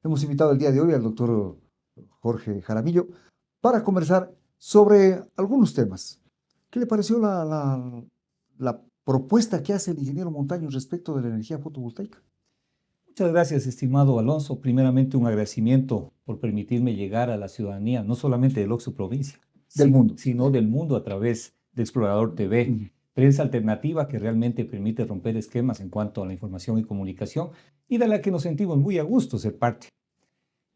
Hemos invitado el día de hoy al doctor Jorge Jaramillo para conversar sobre algunos temas. ¿Qué le pareció la propuesta que hace el ingeniero Montaño respecto de la energía fotovoltaica? Muchas gracias, estimado Alonso. Primeramente, un agradecimiento por permitirme llegar a la ciudadanía, no solamente del Oxo Provincia, Del mundo. sino del mundo a través de Explorador TV, Ujú. prensa alternativa que realmente permite romper esquemas en cuanto a la información y comunicación y de la que nos sentimos muy a gusto ser parte.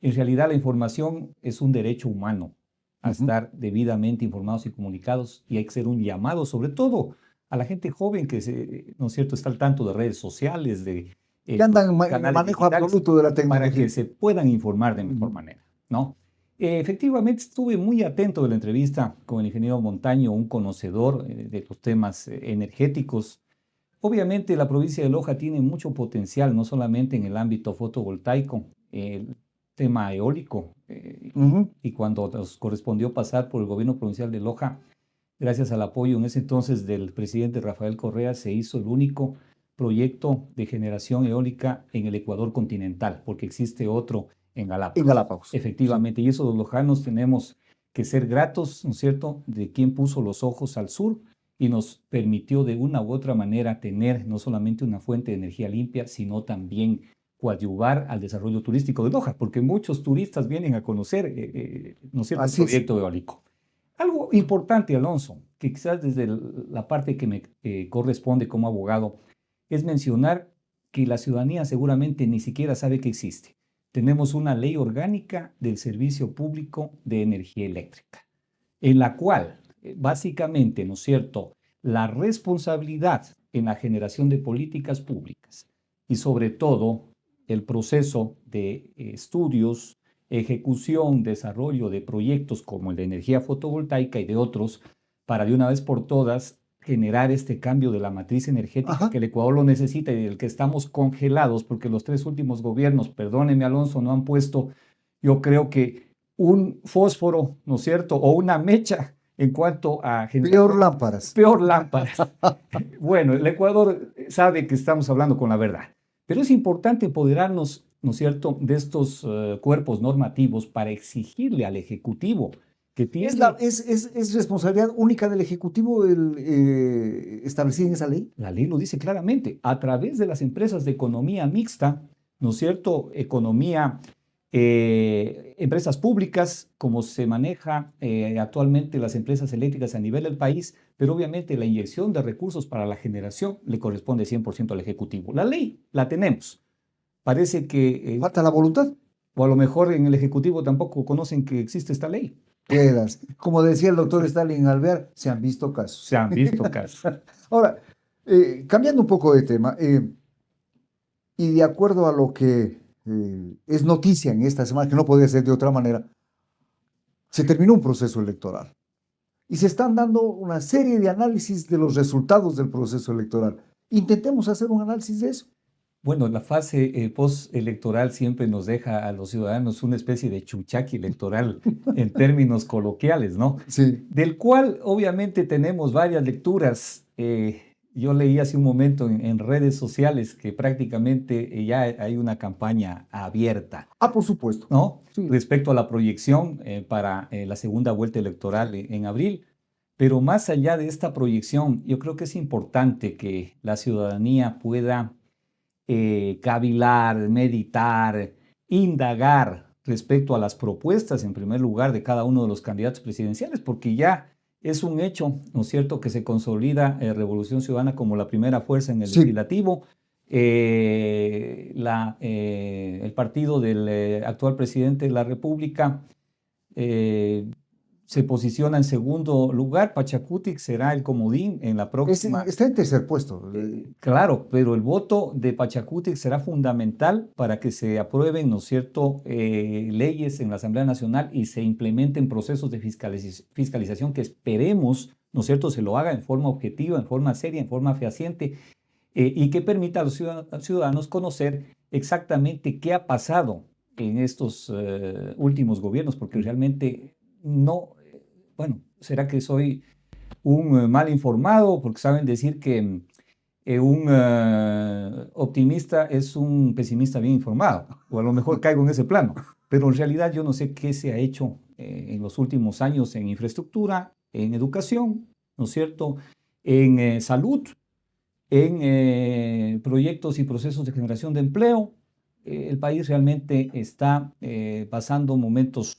En realidad, la información es un derecho humano a Ujú. estar debidamente informados y comunicados, y hay que hacer un llamado, sobre todo a la gente joven que, ¿no es cierto?, está al tanto de redes sociales, de Que andan en el canales manejo digitales, absoluto de la para que tecnología. se puedan informar de mejor Ujú. manera, ¿no? Efectivamente, estuve muy atento de la entrevista con el ingeniero Montaño, un conocedor de los temas energéticos. Obviamente, la provincia de Loja tiene mucho potencial, no solamente en el ámbito fotovoltaico, el tema eólico, Ujú. y cuando nos correspondió pasar por el gobierno provincial de Loja, gracias al apoyo en ese entonces del presidente Rafael Correa, se hizo el único proyecto de generación eólica en el Ecuador continental, porque existe otro en En Galápagos. Galápagos. Sí. Efectivamente, y eso los lojanos tenemos que ser gratos, ¿no es cierto?, de quien puso los ojos al sur y nos permitió de una u otra manera tener no solamente una fuente de energía limpia, sino también coadyuvar al desarrollo turístico de Loja, porque muchos turistas vienen a conocer, ¿no es cierto?, el Así es. proyecto eólico. Algo importante, Alonso, que quizás desde la parte que me corresponde como abogado, es mencionar que la ciudadanía seguramente ni siquiera sabe que existe. Tenemos una ley orgánica del Servicio Público de Energía Eléctrica, en la cual básicamente, ¿no es cierto?, la responsabilidad en la generación de políticas públicas y sobre todo el proceso de estudios, ejecución, desarrollo de proyectos como el de energía fotovoltaica y de otros, para de una vez por todas generar este cambio de la matriz energética Ajá. que el Ecuador lo necesita y del que estamos congelados, porque los tres últimos gobiernos, perdóneme Alonso, no han puesto, yo creo que un fósforo, ¿no es cierto?, o una mecha en cuanto a Peor generación, lámparas. peor lámparas. Bueno, el Ecuador sabe que estamos hablando con la verdad, pero es importante empoderarnos, ¿no es cierto?, de estos cuerpos normativos para exigirle al Ejecutivo que ¿Es, la, tiene, es responsabilidad única del Ejecutivo el establecida en esa ley? la ley lo dice claramente, a través de las empresas de economía mixta, ¿no es cierto?, economía, empresas públicas, como se maneja actualmente las empresas eléctricas a nivel del país, pero obviamente la inyección de recursos para la generación le corresponde 100% al Ejecutivo. La ley la tenemos. Parece que, Falta la voluntad. o a lo mejor en el Ejecutivo tampoco conocen que existe esta ley. Puedas. Como decía el doctor Stalin Alvear, se han visto Se casos. han visto casos. Ahora, cambiando un poco de tema, y de acuerdo a lo que es noticia en esta semana, que no podía ser de otra manera, se terminó un proceso electoral y se están dando una serie de análisis de los resultados del proceso electoral. Intentemos hacer un análisis de eso. Bueno, la fase postelectoral siempre nos deja a los ciudadanos una especie de chuchaqui electoral en términos coloquiales, ¿no? Sí. Del cual obviamente tenemos varias lecturas. Yo leí hace un momento en redes sociales que prácticamente ya hay una campaña abierta, Ah, por supuesto. ¿no?, Sí. respecto a la proyección para la segunda vuelta electoral en abril. Pero más allá de esta proyección, yo creo que es importante que la ciudadanía pueda cavilar, meditar, indagar respecto a las propuestas, en primer lugar, de cada uno de los candidatos presidenciales, porque ya es un hecho, ¿no es cierto?, que se consolida Revolución Ciudadana como la primera fuerza en el Sí. legislativo. El partido del actual presidente de la República eh, se posiciona en segundo lugar. Pachacutic será el comodín en la próxima. Está en tercer puesto. Claro, pero el voto de Pachacutic será fundamental para que se aprueben, ¿no es cierto?, leyes en la Asamblea Nacional y se implementen procesos de fiscalización que esperemos, ¿no es cierto?, se lo haga en forma objetiva, en forma seria, en forma fehaciente, y que permita a los ciudadanos conocer exactamente qué ha pasado en estos últimos gobiernos, porque realmente no, bueno, será que soy un mal informado, porque saben decir que un optimista es un pesimista bien informado, o a lo mejor caigo en ese plano, pero en realidad yo no sé qué se ha hecho en los últimos años en infraestructura, en educación, ¿no es cierto?, en salud, en proyectos y procesos de generación de empleo. El país realmente está pasando momentos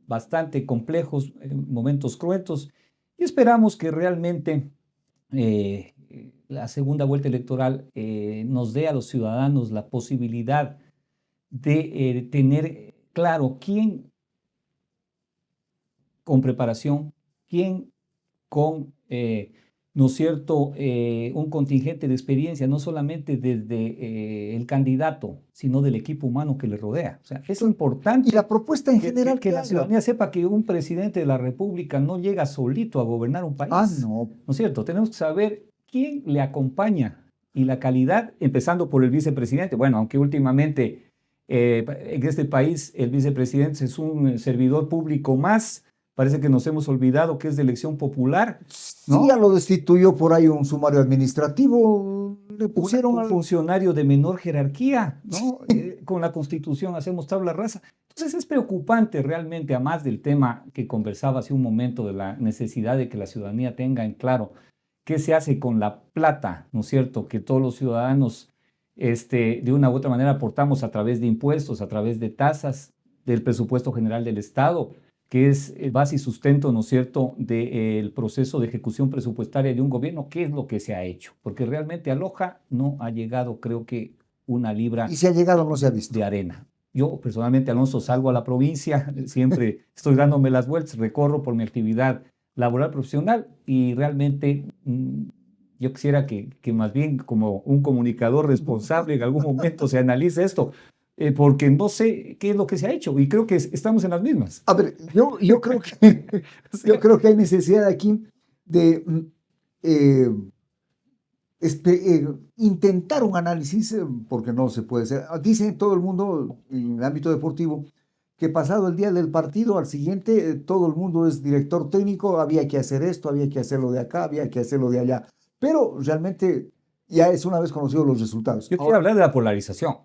bastante complejos, momentos cruentos, y esperamos que realmente eh, la segunda vuelta electoral nos dé a los ciudadanos la posibilidad de tener claro quién con preparación, quién con, ¿no es cierto?, un contingente de experiencia, no solamente desde el candidato, sino del equipo humano que le rodea. O sea, es importante Y la propuesta en general que la haga. ciudadanía sepa que un presidente de la República no llega solito a gobernar un país. No. ¿No es cierto? Tenemos que saber quién le acompaña y la calidad, empezando por el vicepresidente. Bueno, aunque últimamente en este país el vicepresidente es un servidor público más, parece que nos hemos olvidado que es de elección popular, ¿no? Sí, ya lo destituyó por ahí un sumario administrativo, le pusieron Un funcionario de menor jerarquía, ¿no? Con la Constitución hacemos tabla rasa. Entonces es preocupante realmente, a más del tema que conversaba hace un momento de la necesidad de que la ciudadanía tenga en claro qué se hace con la plata, ¿no es cierto?, que todos los ciudadanos de una u otra manera aportamos a través de impuestos, a través de tasas, del presupuesto general del Estado, que es base y sustento, ¿no es cierto?, del proceso de ejecución presupuestaria de un gobierno. ¿Qué es lo que se ha hecho? Porque realmente a Loja no ha llegado, creo que, una libra y si ha llegado no se ha visto. de arena. Yo personalmente, Alonso, salgo a la provincia, siempre estoy dándome las vueltas, recorro por mi actividad laboral profesional y realmente yo quisiera que más bien como un comunicador responsable en algún momento se analice esto, porque no sé qué es lo que se ha hecho y creo que estamos en las mismas. A ver, yo creo que, yo creo que hay necesidad aquí de intentar un análisis, porque no se puede hacer. Dice todo el mundo en el ámbito deportivo que pasado el día del partido, al siguiente, todo el mundo es director técnico, había que hacer esto, había que hacerlo de acá, había que hacerlo de allá. Pero realmente ya es una vez conocidos los resultados. Yo quiero hablar de la polarización.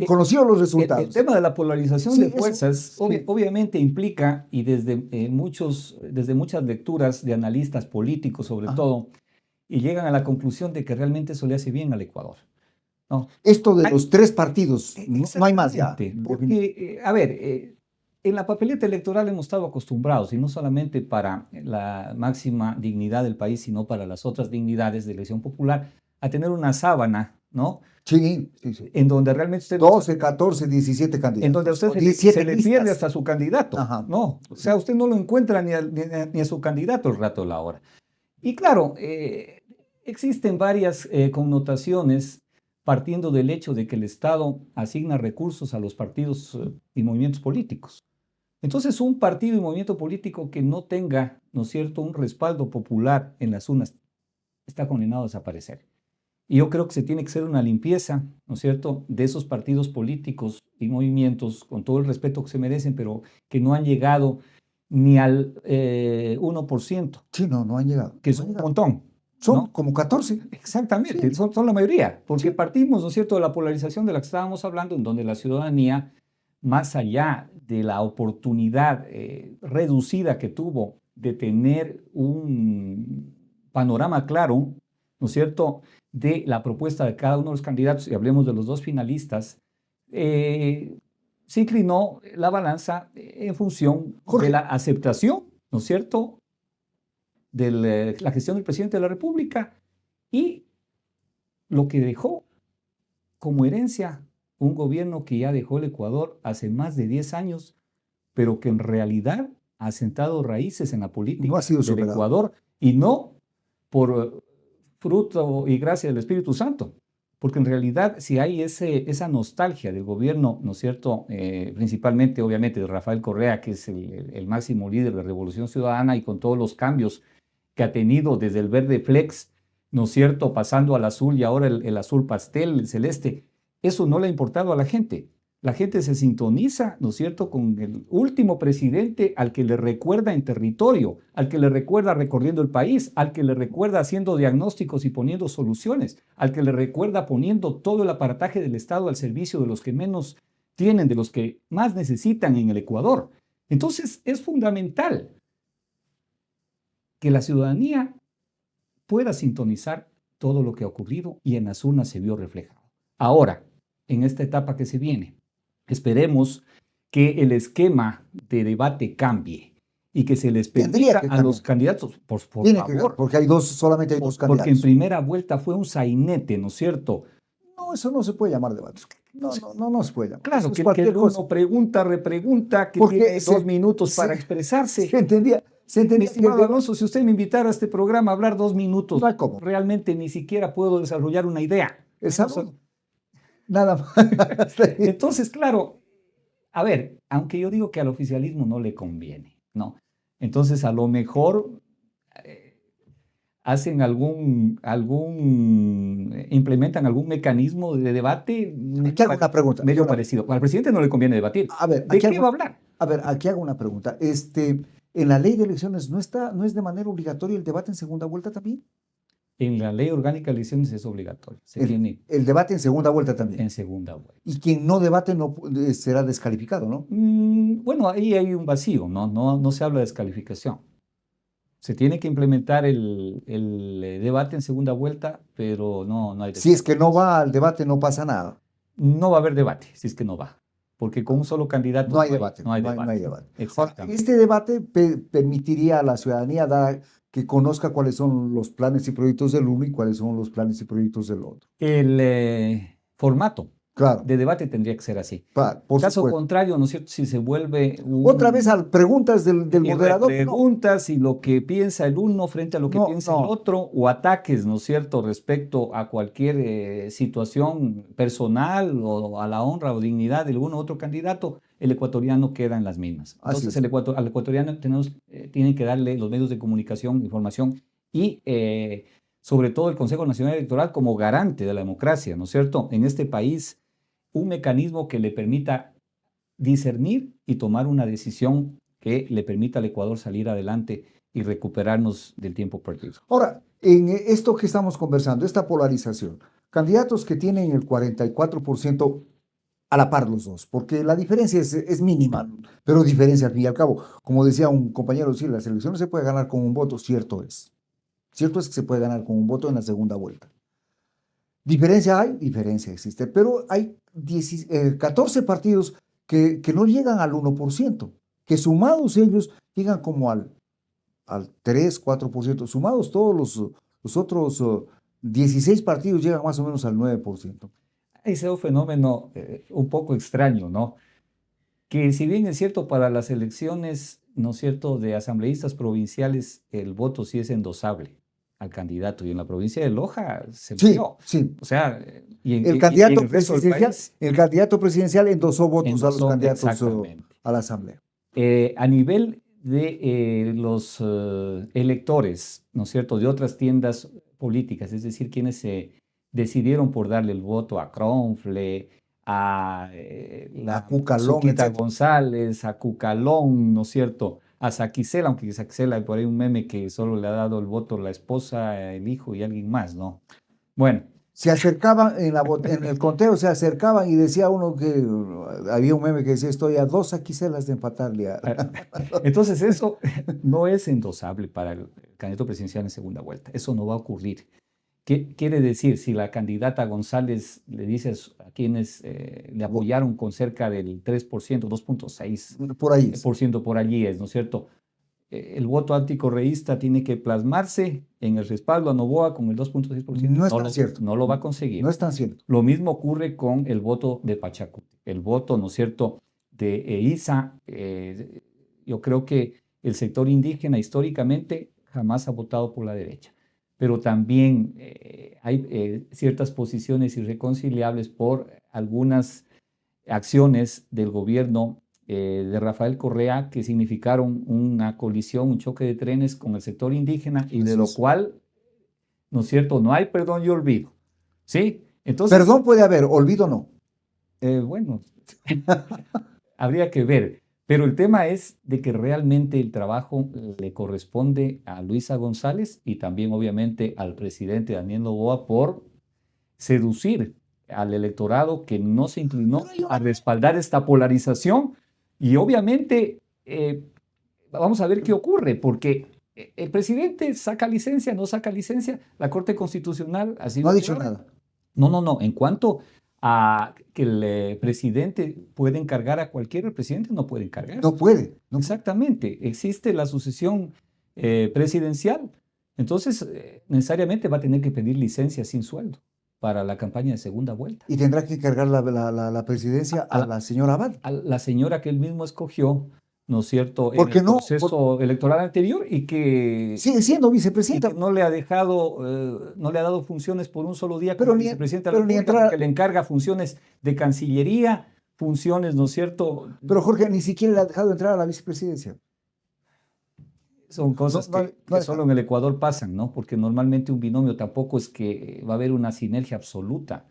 Conocidos los resultados. El tema de la polarización Sí, de fuerzas sí. obviamente implica, y desde muchas lecturas de analistas políticos sobre todo, y llegan a la conclusión de que realmente eso le hace bien al Ecuador, ¿no? Esto de los tres partidos, no hay más ya. Porque, a ver, en la papeleta electoral hemos estado acostumbrados, y no solamente para la máxima dignidad del país, sino para las otras dignidades de elección popular, a tener una sábana, ¿no? Sí, sí, sí. En donde realmente usted 12, 14, 17 candidatos. en donde usted se le pierde hasta su candidato. Ajá. No, o sea, usted no lo encuentra ni a su candidato el rato de la hora. Y claro, existen varias connotaciones partiendo del hecho de que el Estado asigna recursos a los partidos y movimientos políticos. Entonces, un partido y movimiento político que no tenga, ¿no es cierto?, un respaldo popular en las urnas está condenado a desaparecer. Y yo creo que se tiene que hacer una limpieza, ¿no es cierto?, de esos partidos políticos y movimientos, con todo el respeto que se merecen, pero que no han llegado ni al 1%. Sí, no han llegado. Que es un montón. Son ¿no? como 14. Exactamente, sí. son la mayoría, porque partimos, ¿no es cierto?, de la polarización de la que estábamos hablando, en donde la ciudadanía, más allá de la oportunidad reducida que tuvo de tener un panorama claro, ¿no es cierto?, de la propuesta de cada uno de los candidatos, y hablemos de los dos finalistas, se inclinó la balanza en función de la aceptación, ¿no es cierto?, de la gestión del presidente de la República y lo que dejó como herencia un gobierno que ya dejó el Ecuador hace más de 10 años, pero que en realidad ha sentado raíces en la política del Ecuador y no por fruto y gracia del Espíritu Santo, porque en realidad si hay esa nostalgia del gobierno, ¿no es cierto?, principalmente obviamente de Rafael Correa, que es el máximo líder de la Revolución Ciudadana y con todos los cambios que ha tenido desde el verde flex, ¿no es cierto?, pasando al azul y ahora el azul pastel, el celeste, eso no le ha importado a la gente. La gente se sintoniza, ¿no es cierto?, con el último presidente al que le recuerda en territorio, al que le recuerda recorriendo el país, al que le recuerda haciendo diagnósticos y poniendo soluciones, al que le recuerda poniendo todo el aparataje del Estado al servicio de los que menos tienen, de los que más necesitan en el Ecuador. Entonces, es fundamental que la ciudadanía pueda sintonizar todo lo que ha ocurrido y en las urnas se vio reflejado. Ahora, en esta etapa que se viene, esperemos que el esquema de debate cambie y que se les permita a los candidatos, por favor, porque solamente hay dos candidatos. Porque en primera vuelta fue un sainete, ¿no es cierto? No, eso no se puede llamar debate. No se puede llamar. Claro, que uno pregunta, repregunta, que tiene 2 minutos para expresarse. Se entendía. Mi estimado Alonso, si usted me invitara a este programa a hablar 2 minutos, no hay cómo. Realmente ni siquiera puedo desarrollar una idea. Exacto. Nada más. Entonces, claro, a ver, aunque yo digo que al oficialismo no le conviene, ¿no? Entonces, a lo mejor hacen implementan algún mecanismo de debate. Aquí hago una pregunta. Medio parecido. Al presidente no le conviene debatir. A ver, ¿de qué va a hablar? A ver, aquí hago una pregunta. En la ley de elecciones no es de manera obligatoria el debate en segunda vuelta también. En la ley orgánica de elecciones es obligatorio. El debate en segunda vuelta también. En segunda vuelta. Y quien no debate no será descalificado, ¿no? Bueno, ahí hay un vacío, no se habla de descalificación. Se tiene que implementar el debate en segunda vuelta, pero no hay. Si es que no va al debate, no pasa nada. No va a haber debate, si es que no va. Porque con un solo candidato no hay debate. No hay debate. Exactamente. Este debate permitiría a la ciudadanía que conozca cuáles son los planes y proyectos del uno y cuáles son los planes y proyectos del otro. El formato de debate tendría que ser así. Por caso supuesto. Contrario, ¿no es cierto? Si se vuelve otra vez a preguntas del moderador. Preguntas y lo que piensa el uno frente a lo que piensa el otro, o ataques, ¿no es cierto?, respecto a cualquier situación personal o a la honra o dignidad del uno u otro candidato, el ecuatoriano queda en las mismas. Entonces, al ecuatoriano tienen que darle los medios de comunicación, información y sobre todo el Consejo Nacional Electoral como garante de la democracia, ¿no es cierto?, en este país, un mecanismo que le permita discernir y tomar una decisión que le permita al Ecuador salir adelante y recuperarnos del tiempo perdido. Ahora, en esto que estamos conversando, esta polarización, candidatos que tienen el 44% a la par los dos, porque la diferencia es mínima, pero diferencia al fin y al cabo. Como decía un compañero, sí, las elecciones se puede ganar con un voto, cierto es. Cierto es que se puede ganar con un voto en la segunda vuelta. Diferencia existe, pero hay 14 partidos que no llegan al 1%, que sumados ellos llegan como al 3, 4%, sumados todos los otros 16 partidos llegan más o menos al 9%. Ese es un fenómeno un poco extraño, ¿no? Que si bien es cierto para las elecciones, ¿no es cierto?, de asambleístas provinciales, el voto sí es endosable al candidato, y en la provincia de Loja se vio. Sí. O sea, el candidato presidencial endosó votos a los candidatos a la asamblea. A nivel de los electores, ¿no es cierto?, de otras tiendas políticas, es decir, quienes se decidieron por darle el voto a Cronfle, a Cucalón, González, a Cucalón, ¿no es cierto?, a Saquicela, aunque Saquicela hay por ahí un meme que solo le ha dado el voto la esposa, el hijo y alguien más, ¿no? Bueno. Se acercaban en el conteo, se acercaban y decía uno que había un meme que decía: estoy a 2 Saquicelas de empatarle. Entonces eso no es endosable para el candidato presidencial en segunda vuelta. Eso no va a ocurrir. ¿Qué quiere decir? Si la candidata González le dice a quienes le apoyaron con cerca del 3%, 2.6%, por allí es, ¿no es cierto? El voto anticorreísta tiene que plasmarse en el respaldo a Noboa con el 2.6%. No es tan cierto. No lo va a conseguir. No es tan cierto. Lo mismo ocurre con el voto de Pachacuti. El voto, ¿no es cierto?, de ISA. Yo creo que el sector indígena históricamente jamás ha votado por la derecha. Pero también hay ciertas posiciones irreconciliables por algunas acciones del gobierno de Rafael Correa que significaron una colisión, un choque de trenes con el sector indígena y de lo cual, ¿no es cierto?, no hay perdón y olvido. ¿Sí? Entonces, perdón puede haber, olvido no. Bueno, habría que ver. Pero el tema es de que realmente el trabajo le corresponde a Luisa González y también obviamente al presidente Daniel Noboa por seducir al electorado que no se inclinó a respaldar esta polarización. Y obviamente vamos a ver qué ocurre, porque el presidente saca licencia, no saca licencia, la Corte Constitucional ha No sido ha dicho clara. nada. No. En cuanto a que el presidente puede encargar a cualquier, el presidente no puede encargar. No puede. No puede. Exactamente. Existe la sucesión presidencial. Entonces, necesariamente va a tener que pedir licencia sin sueldo para la campaña de segunda vuelta. Y tendrá que encargar la presidencia a la señora Abad. A la señora que él mismo escogió, ¿no es cierto?, en Porque el no, proceso electoral anterior y que sigue siendo vicepresidenta. no le ha dejado, no le ha dado funciones por un solo día Pero como ni- vicepresidenta de pero la ni República, entrar- porque le encarga funciones de Cancillería, funciones, ¿no es cierto? Pero Jorge ni siquiera le ha dejado entrar a la vicepresidencia. Son cosas No, no, que no solo en el Ecuador pasan, ¿no? Porque normalmente un binomio tampoco es que va a haber una sinergia absoluta,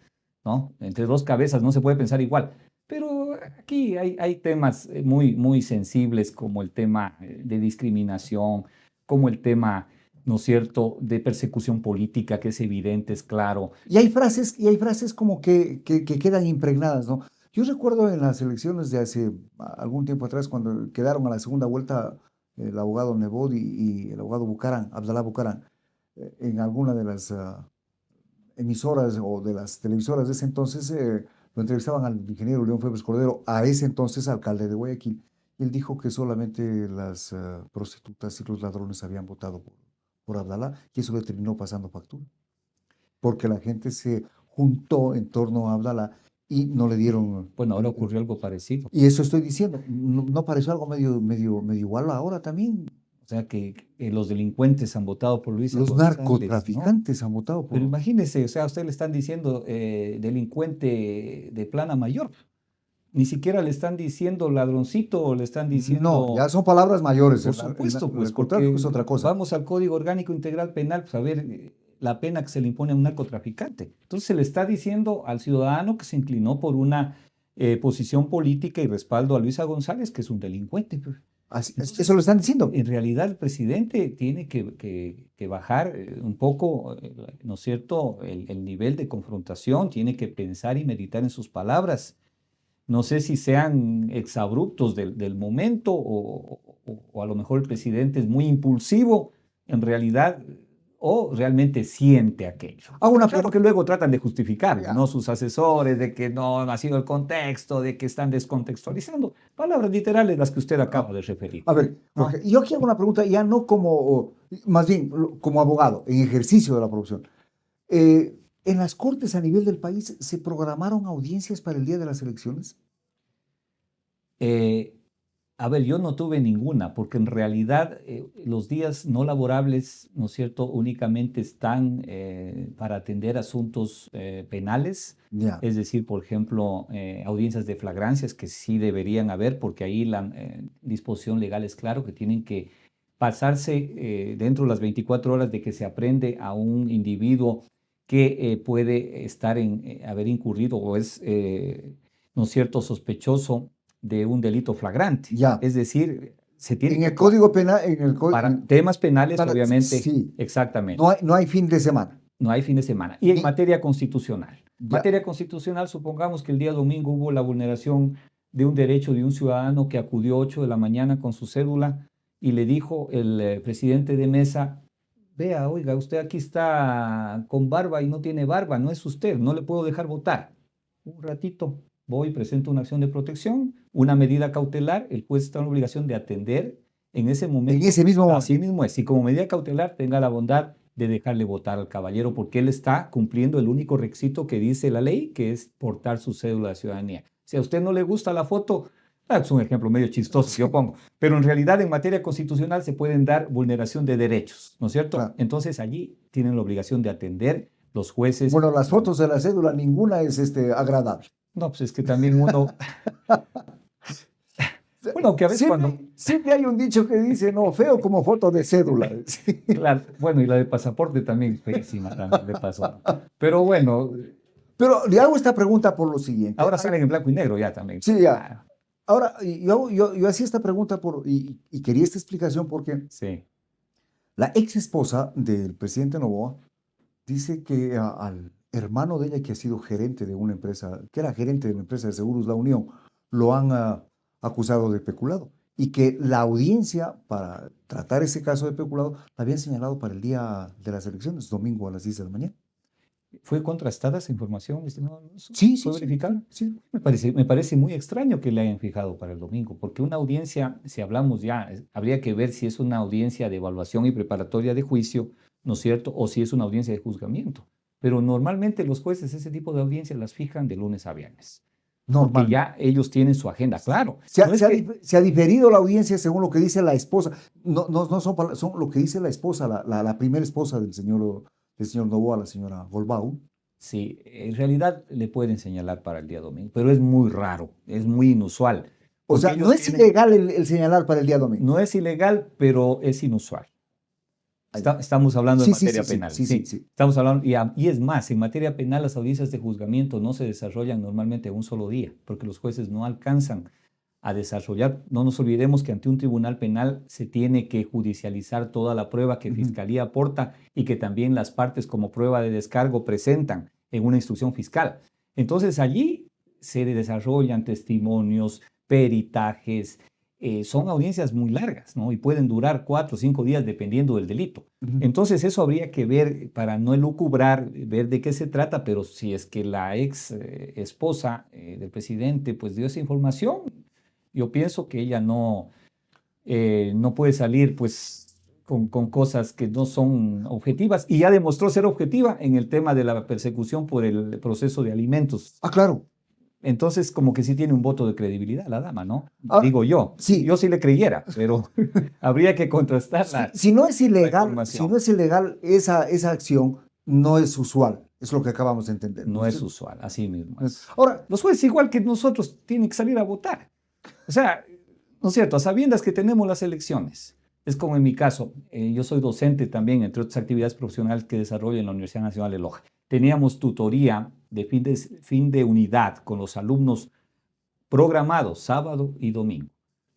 ¿no? Entre dos cabezas no se puede pensar igual. Pero aquí hay temas muy sensibles como el tema de discriminación, como el tema, ¿no es cierto?, de persecución política, que es evidente, es claro. Y hay frases como que quedan impregnadas, ¿no? Yo recuerdo en las elecciones de hace algún tiempo atrás, cuando quedaron a la segunda vuelta el abogado Nebot y el abogado Bucaram, Abdalá Bucaram, en alguna de las emisoras o de las televisoras de ese entonces, lo entrevistaban al ingeniero León Febres Cordero, a ese entonces alcalde de Guayaquil. Y él dijo que solamente las prostitutas y los ladrones habían votado por Abdalá, y eso le terminó pasando factura, porque la gente se juntó en torno a Abdalá y no le dieron. Bueno, ahora ocurrió algo parecido. Y eso estoy diciendo, ¿no pareció algo medio igual ahora también? O sea, que los delincuentes han votado por Luisa Los González, ¿no? narcotraficantes han votado Pero por. imagínese, o sea, a usted le están diciendo delincuente de plana mayor. Ni siquiera le están diciendo ladroncito o le están No, diciendo. ya son palabras mayores. Por supuesto, El pues, narcotráfico porque es otra cosa. vamos al Código Orgánico Integral Penal, pues a ver la pena que se le impone a un narcotraficante. Entonces se le está diciendo al ciudadano que se inclinó por una posición política y respaldo a Luisa González, que es un delincuente. Pues. Entonces, eso lo están diciendo. En realidad el presidente tiene que bajar un poco, ¿no es cierto?, el nivel de confrontación, tiene que pensar y meditar en sus palabras. No sé si sean exabruptos del momento o a lo mejor el presidente es muy impulsivo en realidad o realmente siente aquello. Claro que luego tratan de justificar, ¿no? Sus asesores, de que no ha sido el contexto, de que están descontextualizando. Palabras literales las que usted acaba de referir. A ver, Jorge, yo aquí hago una pregunta ya no como, más bien como abogado, en ejercicio de la profesión. ¿En las cortes a nivel del país se programaron audiencias para el día de las elecciones? A ver, yo no tuve ninguna, porque en realidad los días no laborables, ¿no es cierto?, únicamente están para atender asuntos penales, es decir, por ejemplo, audiencias de flagrancias que sí deberían haber, porque ahí la disposición legal es claro que tienen que pasarse dentro de las 24 horas de que se aprende a un individuo que puede estar haber incurrido o es, ¿no es cierto?, sospechoso de un delito flagrante. Ya. Es decir, se tiene en el Código Penal, para temas penales, obviamente, sí, exactamente. No hay fin de semana. No hay fin de semana. Y en materia constitucional. Ya. Materia constitucional, supongamos que el día domingo hubo la vulneración de un derecho de un ciudadano que acudió 8 de la mañana con su cédula y le dijo el presidente de mesa: vea, oiga, usted aquí está con barba y no tiene barba, no es usted, no le puedo dejar votar. Un ratito, voy, presento una acción de protección, una medida cautelar, el juez está en la obligación de atender en ese momento. En ese mismo momento. Así mismo es. Y como medida cautelar tenga la bondad de dejarle votar al caballero, porque él está cumpliendo el único requisito que dice la ley, que es portar su cédula de ciudadanía. Si a usted no le gusta la foto, es un ejemplo medio chistoso que yo pongo, pero en realidad en materia constitucional se pueden dar vulneración de derechos, ¿no es cierto? Claro. Entonces allí tienen la obligación de atender los jueces. Bueno, las fotos de la cédula, ninguna es agradable. No, pues es que también uno... Bueno, que a veces siempre hay un dicho que dice, no, feo como foto de cédula. Claro, bueno, y la de pasaporte también, feísima también le pasó. Pero bueno, Pero le hago esta pregunta por lo siguiente. Ahora salen en blanco y negro ya también. Sí, ya. Ah, Ahora, yo hacía esta pregunta y quería esta explicación porque sí. la ex esposa del presidente Noboa dice que al hermano de ella, que ha sido gerente de una empresa, que era gerente de la empresa de seguros La Unión, lo han acusado de peculado. Y que la audiencia para tratar ese caso de peculado la habían señalado para el día de las elecciones, domingo a las 10 de la mañana. ¿Fue contrastada esa información, estimado Alonso? Sí, ¿Fue sí, sí, verificada? sí. Me parece muy extraño que le hayan fijado para el domingo, porque una audiencia, si hablamos ya, habría que ver si es una audiencia de evaluación y preparatoria de juicio, ¿no es cierto? O si es una audiencia de juzgamiento. Pero normalmente los jueces ese tipo de audiencias las fijan de lunes a viernes, porque Normal. ya ellos tienen su agenda. Claro, Se no ha, es se ha que dif- se ha diferido la audiencia según lo que dice la esposa. No, no son lo que dice la esposa, la primera esposa del señor Noboa, la señora Golbau. sí, en realidad le pueden señalar para el día domingo, pero es muy raro, es muy inusual, O porque sea, no ellos es tienen, ilegal el señalar para el día domingo. no es ilegal, pero es inusual. Ah, ya. Estamos hablando de Sí, sí, sí, materia sí, penal, sí, sí, sí. sí. Estamos hablando, y es más, en materia penal las audiencias de juzgamiento no se desarrollan normalmente en un solo día, porque los jueces no alcanzan a desarrollar. No nos olvidemos que ante un tribunal penal se tiene que judicializar toda la prueba que Ujú. Fiscalía aporta y que también las partes como prueba de descargo presentan en una instrucción fiscal. Entonces allí se desarrollan testimonios, peritajes, son audiencias muy largas, ¿no? Y pueden durar 4 o 5 días dependiendo del delito. Ujú. Entonces eso habría que ver para no elucubrar, ver de qué se trata, pero si es que la ex esposa del presidente pues dio esa información, yo pienso que ella no puede salir pues con cosas que no son objetivas y ya demostró ser objetiva en el tema de la persecución por el proceso de alimentos. Ah, claro. Entonces, como que sí tiene un voto de credibilidad la dama, ¿no? Ah, Digo yo. sí, Yo sí le creyera, pero habría que contrastar si no es la ilegal, si información. no es ilegal esa acción, no es usual. Es lo que acabamos de entender, ¿no No es es cierto? usual, así mismo No es- es. Ahora, Los jueces, igual que nosotros, tienen que salir a votar. O sea, ¿no es cierto? A sabiendas que tenemos las elecciones. Es como en mi caso, yo soy docente también, entre otras actividades profesionales que desarrollo en la Universidad Nacional de Loja. Teníamos tutoría de fin de unidad con los alumnos programados sábado y domingo.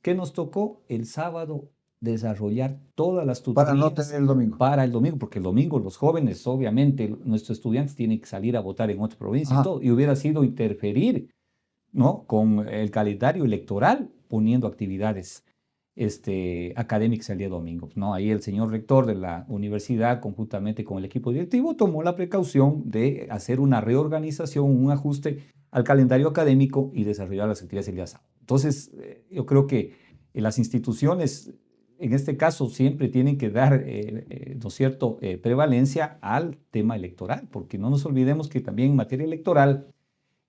¿Qué nos tocó? El sábado desarrollar todas las para no tener tutorías el domingo. para el domingo, porque el domingo los jóvenes, obviamente, nuestros estudiantes tienen que salir a votar en otra provincia y Ajá. todo, y hubiera sido interferir, ¿no? Con el calendario electoral, poniendo actividades académicas el día domingo, ¿no? Ahí el señor rector de la universidad, conjuntamente con el equipo directivo, tomó la precaución de hacer una reorganización, un ajuste al calendario académico y desarrollar las actividades el día sábado. Entonces, yo creo que las instituciones, en este caso, siempre tienen que dar, ¿no es cierto?, prevalencia al tema electoral, porque no nos olvidemos que también en materia electoral,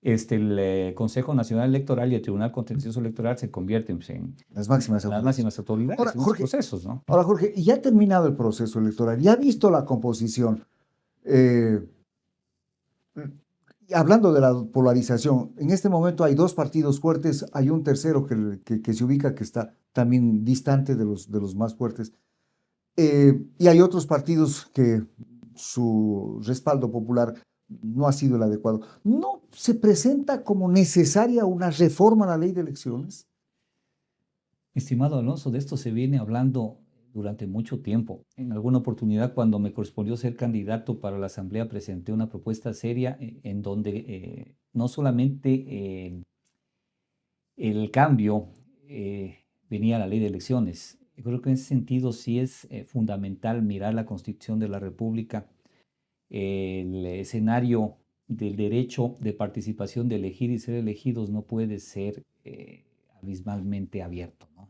el Consejo Nacional Electoral y el Tribunal Contencioso Electoral se convierten pues, en Las máximas las autoridades. máximas autoridades Ahora, en los procesos, ¿no? Jorge, y ya ha terminado el proceso electoral, ya ha visto la composición. eh, Hablando de la polarización, en este momento hay dos partidos fuertes, hay un tercero que se ubica, que está también distante de los más fuertes, y hay otros partidos que su respaldo popular no ha sido el adecuado. ¿No se presenta como necesaria una reforma a la ley de elecciones? Estimado Alonso, de esto se viene hablando durante mucho tiempo. En alguna oportunidad, cuando me correspondió ser candidato para la Asamblea, presenté una propuesta seria en donde no solamente el cambio venía a la ley de elecciones. Yo creo que en ese sentido sí es fundamental mirar la Constitución de la República, el escenario del derecho de participación de elegir y ser elegidos no puede ser abismalmente abierto, ¿no?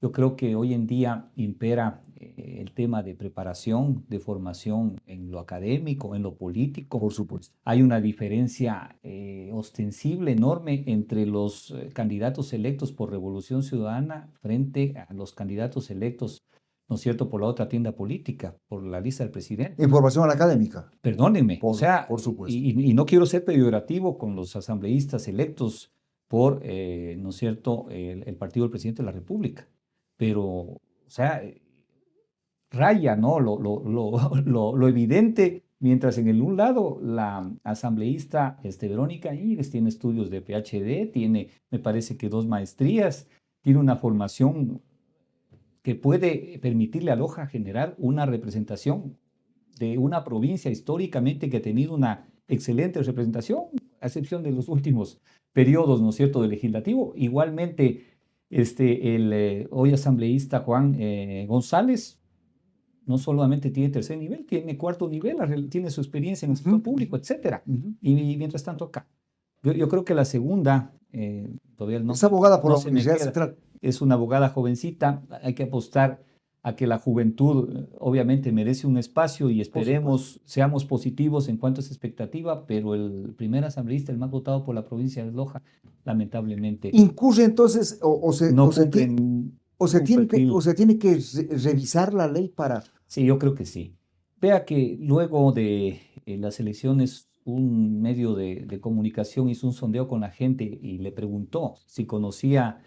Yo creo que hoy en día impera el tema de preparación, de formación en lo académico, en lo político. Por supuesto. Hay una diferencia ostensible, enorme, entre los candidatos electos por Revolución Ciudadana frente a los candidatos electos, ¿no es cierto?, por la otra tienda política, por la lista del presidente. Información a la académica, Perdónenme, o sea, por supuesto. y no quiero ser peyorativo con los asambleístas electos por, ¿no es cierto?, el partido del presidente de la República, pero, o sea, raya, ¿no?, lo evidente Mientras en el un lado, la asambleísta Verónica Íñiguez tiene estudios de PhD, tiene, me parece que 2 maestrías, tiene una formación que puede permitirle a Loja generar una representación de una provincia históricamente que ha tenido una excelente representación, a excepción de los últimos periodos, ¿no es cierto?, del legislativo. Igualmente, el hoy asambleísta Juan González no solamente tiene tercer nivel, tiene cuarto nivel, tiene su experiencia en el sector público, etcétera. Y mientras tanto acá. Yo creo que la segunda, todavía Es abogada por no la se me Universidad queda, Central. es una abogada jovencita, hay que apostar a que la juventud obviamente merece un espacio y esperemos seamos positivos en cuanto a esa expectativa, pero el primer asambleísta, el más votado por la provincia de Loja, lamentablemente Incurre entonces, no cumplen un perfil. se tiene que revisar la ley para... Sí, yo creo que sí. Vea que luego de las elecciones, un medio de comunicación hizo un sondeo con la gente y le preguntó si conocía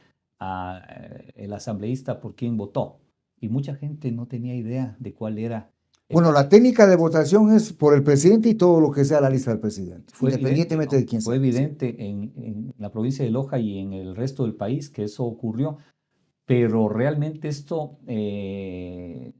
el asambleísta por quién votó. Y mucha gente no tenía idea de cuál era. Bueno, la técnica de votación es por el presidente y todo lo que sea la lista del presidente, Fue evidente, independientemente ¿no? de quién Fue sea. Sí. evidente en la provincia de Loja y en el resto del país que eso ocurrió. Pero realmente esto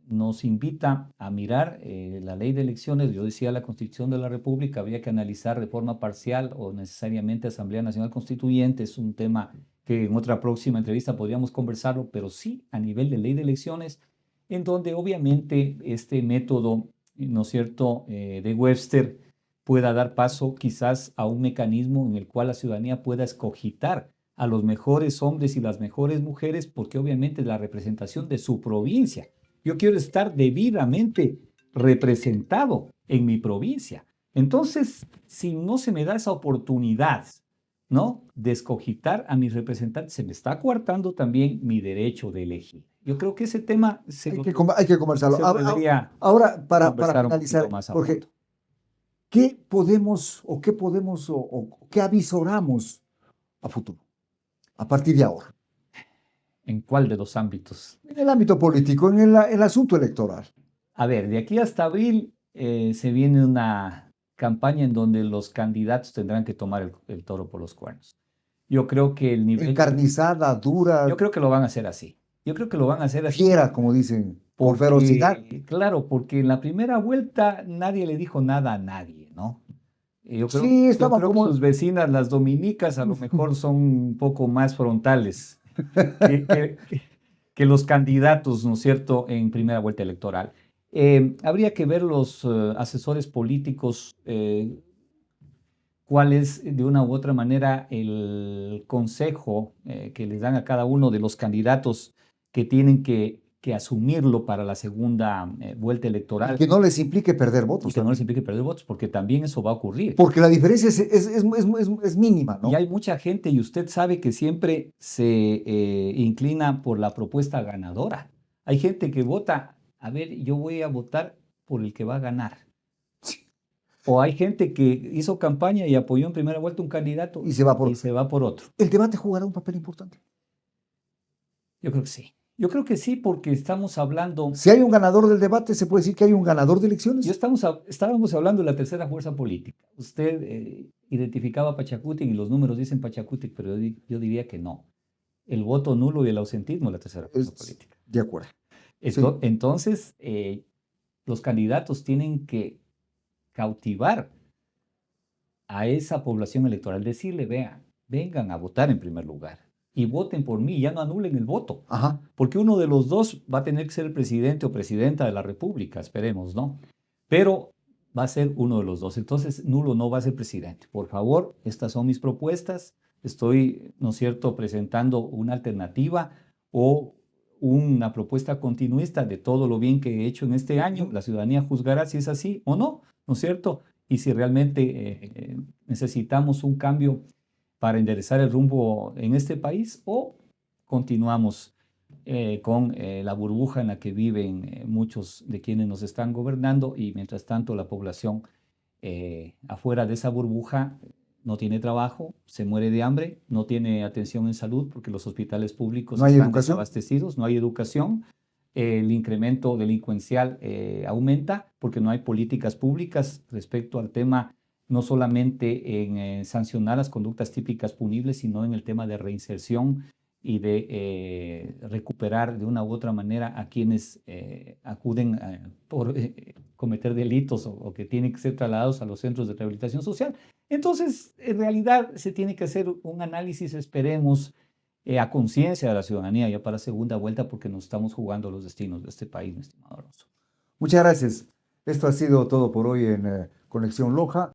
nos invita a mirar la ley de elecciones. Yo decía, la Constitución de la República habría que analizar de forma parcial o necesariamente Asamblea Nacional Constituyente. Es un tema que en otra próxima entrevista podríamos conversarlo, pero sí a nivel de ley de elecciones, en donde obviamente este método, ¿no es cierto?, de Webster pueda dar paso quizás a un mecanismo en el cual la ciudadanía pueda escogitar a los mejores hombres y las mejores mujeres, porque obviamente es la representación de su provincia. Yo quiero estar debidamente representado en mi provincia. Entonces, si no se me da esa oportunidad, ¿no?, de escogitar a mis representantes, se me está coartando también mi derecho de elegir. Yo creo que ese tema Hay que conversarlo. se debería Ahora, para conversar un finalizar, poquito más a Jorge, fondo. qué avisoramos a futuro, a partir de ahora? ¿En cuál de los ámbitos? En el ámbito político, en el asunto electoral. A ver, de aquí hasta abril se viene una campaña en donde los candidatos tendrán que tomar el toro por los cuernos. Yo creo que el nivel... Encarnizada, dura, Yo creo que lo van a hacer así. Yo creo que lo van a hacer así fiera, como dicen, con ferocidad. claro, porque en la primera vuelta nadie le dijo nada a nadie, ¿no? Sí, Yo estaban creo que como... sus vecinas, las dominicas, a lo mejor son un poco más frontales que, que- que los candidatos, ¿no es cierto?, en primera vuelta electoral. Habría que ver los asesores políticos, cuál es de una u otra manera el consejo que les dan a cada uno de los candidatos que tienen que asumirlo para la segunda vuelta Y electoral que no les implique perder y votos que no les también. implique perder votos, porque también eso va a ocurrir. Porque la diferencia es mínima, Y ¿no? hay mucha gente, y usted sabe que siempre se inclina por la propuesta ganadora. Hay gente que vota, a ver, yo voy a votar por el que va a ganar. O hay gente que hizo campaña y apoyó en primera vuelta un candidato Y se va y se va por otro. El debate jugará un papel importante. Yo creo que sí. Yo creo que sí, porque estamos hablando, Si hay un ganador del debate, se puede decir que hay un ganador de elecciones. estábamos hablando de la tercera fuerza política. Usted identificaba a Pachacutic y los números dicen Pachacutic, pero yo diría que no. El voto nulo y el ausentismo es la tercera fuerza política. De acuerdo. Sí. Entonces, los candidatos tienen que cautivar a esa población electoral, decirle, vean, vengan a votar en primer lugar y voten por mí, ya no anulen el voto, Ajá. porque uno de los dos va a tener que ser el presidente o presidenta de la República, esperemos, ¿no? Pero va a ser uno de los dos, entonces nulo no va a ser presidente. Por favor, estas son mis propuestas, estoy, ¿no es cierto?, presentando una alternativa o una propuesta continuista de todo lo bien que he hecho en este año. La ciudadanía juzgará si es así o no, ¿no es cierto? Y si realmente necesitamos un cambio para enderezar el rumbo en este país o continuamos con la burbuja en la que viven muchos de quienes nos están gobernando y mientras tanto la población afuera de esa burbuja no tiene trabajo, se muere de hambre, no tiene atención en salud porque los hospitales públicos No hay están educación. desabastecidos, no hay educación, el incremento delincuencial aumenta porque no hay políticas públicas respecto al tema, no solamente en sancionar las conductas típicas punibles, sino en el tema de reinserción y de recuperar de una u otra manera a quienes acuden por cometer delitos o que tienen que ser trasladados a los centros de rehabilitación social. Entonces, en realidad se tiene que hacer un análisis, esperemos, a conciencia de la ciudadanía ya para segunda vuelta, porque nos estamos jugando los destinos de este país, mi estimado Alonso. Muchas gracias. Esto ha sido todo por hoy en Conexión Loja.